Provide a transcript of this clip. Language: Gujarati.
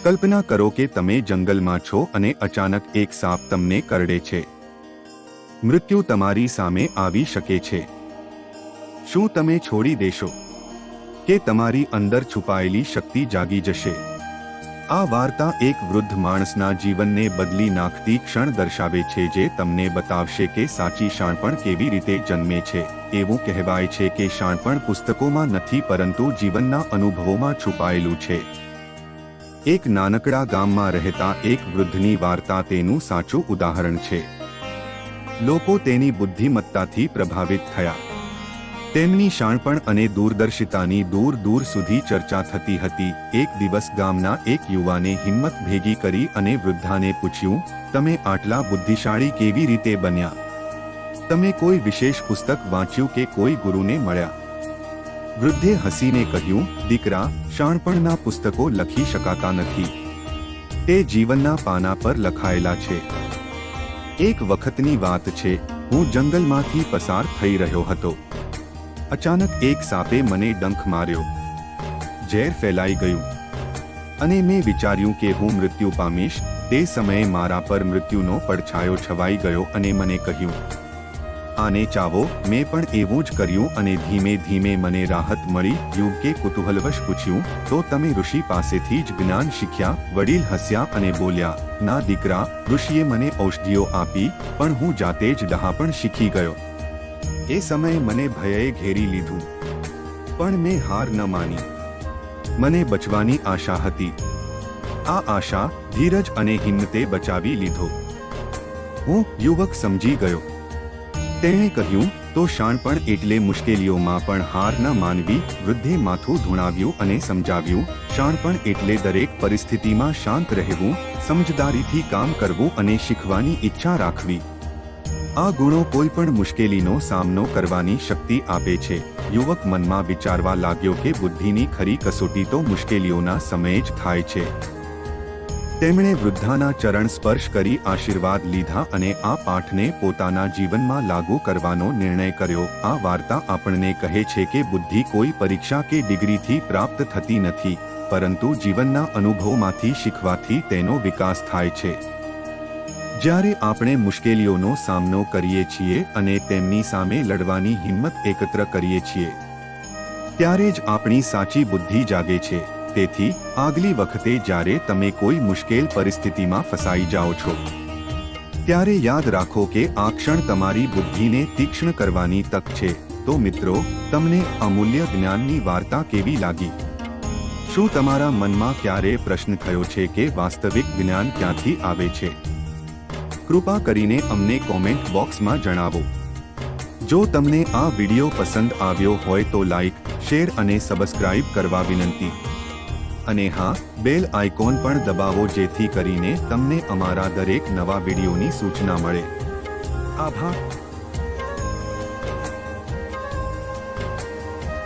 કલ્પના કરો કે તમે જંગલમાં છો અને અચાનક એક સાપ તમને કરડે છે. મૃત્યુ તમારી સામે આવી શકે છે. શું તમે છોડી દેશો કે તમારી અંદર છુપાયેલી શક્તિ જાગી જશે? આ વાર્તા એક વૃદ્ધ માણસના જીવનને બદલી નાખતી ક્ષણ દર્શાવે છે, જે તમને બતાવશે કે સાચી શાણપણ કેવી રીતે જન્મે છે. એવું કહેવાય છે કે શાણપણ પુસ્તકોમાં નથી પરંતુ જીવનના અનુભવોમાં છુપાયેલું છે. એક નાનકડા ગામમાં રહેતા એક વૃદ્ધની વાર્તા તેનું સાચું ઉદાહરણ છે. લોકો તેની બુદ્ધિમત્તાથી પ્રભાવિત થયા. તેમની શાણપણ અને દૂરદર્શિતાની દૂર દૂર સુધી ચર્ચા થતી હતી. એક દિવસ ગામના એક યુવાને હિંમત ભેગી કરી અને વૃદ્ધાને પૂછ્યું, તમે આટલા બુદ્ધિશાળી કેવી રીતે બન્યા? તમે કોઈ વિશેષ પુસ્તક વાંચ્યું કે કોઈ ગુરુને મળ્યા? વૃદ્ધે હસીને કહ્યું, દીકરા, શાણપણના પુસ્તકો લખી શકાતા નથી. તે જીવનના પાના પર લખાયેલા છે. એક વખતની વાત છે. હું જંગલમાંથી પસાર થઈ રહ્યો હતો. અચાનક એક સાપે મને ડંખ માર્યો. ઝેર ફેલાઈ ગયું અને મેં વિચાર્યું કે હું મૃત્યુ પામીશ. તે સમયે મારા પર મૃત્યુનો પડછાયો છવાઈ ગયો અને મને કહ્યું, આને ચાવો. મેં પણ એવું જ કર્યું અને ધીમે ધીમે મને રાહત મળી. યુવકે કુતૂહલવશ પૂછ્યું, તો તમે ઋષિ પાસેથી જ જ્ઞાન શીખ્યા? વડીલ હસ્યા અને બોલ્યા, ના દીકરા, ઋષિએ મને ઔષધિઓ આપી, પણ હું જાતે જ ડહાપણ શીખી ગયો. એ સમયે મને ભયે ઘેરી લીધું, પણ મેં હાર ન માની. મને બચવાની આશા હતી. આ આશા, ધીરજ અને હિંમતે બચાવી લીધો. હું યુવક સમજી ગયો. તેણે કહ્યું, તો શાણપણ એટલે મુશ્કેલીઓમાં પણ હાર ન માનવી. વૃદ્ધે માથું ધૂણાવ્યું અને સમજાવ્યું, શાણપણ એટલે દરેક પરિસ્થિતિમાં શાંત રહેવું, સમજદારીથી કામ કરવું અને શીખવાની ઈચ્છા રાખવી. આ ગુણો કોઈ પણ મુશ્કેલીનો સામનો કરવાની શક્તિ આપે છે. યુવક મનમાં વિચારવા લાગ્યો કે બુદ્ધિની ખરી કસોટી તો મુશ્કેલીઓના સમયે જ થાય છે. તેમણે વૃદ્ધાના ચરણ સ્પર્શ કરી આશીર્વાદ લીધા અને આ પાઠને પોતાના જીવનમાં લાગુ કરવાનો નિર્ણય કર્યો. આ વાર્તા આપણને કહે છે કે બુદ્ધિ કોઈ પરીક્ષા કે ડિગ્રીથી પ્રાપ્ત થતી નથી, પરંતુ જીવનના અનુભવમાંથી શીખવાથી તેનો વિકાસ થાય છે. જ્યારે આપણે મુશ્કેલીઓનો સામનો કરીએ છીએ અને તેમની સામે લડવાની હિંમત એકત્ર કરીએ છીએ, ત્યારે જ આપણી સાચી બુદ્ધિ જાગે છે. તેથી આગલી વખતે જ્યારે તમે કોઈ મુશ્કેલ પરિસ્થિતિમાં ફસાઈ જાઓ છો, ત્યારે યાદ રાખો કે આ ક્ષણ તમારી બુદ્ધિને તીક્ષ્ણ કરવાની તક છે. તો મિત્રો, તમને અમૂલ્ય જ્ઞાનની વાર્તા કેવી લાગી? શું તમારા મનમાં ક્યારે પ્રશ્ન થયો છે કે વાસ્તવિક જ્ઞાન ક્યાંથી આવે છે? કૃપા કરીને અમને કોમેન્ટ બોક્સમાં જણાવો. જો તમને આ વિડિયો પસંદ આવ્યો હોય તો લાઈક, શેર અને સબસ્ક્રાઇબ કરવા વિનંતી. અને હા, બેલ આઇકોન પણ દબાવો જેથી કરીને તમને અમારા દરેક નવા વિડિયોની સૂચના મળે. આભાર.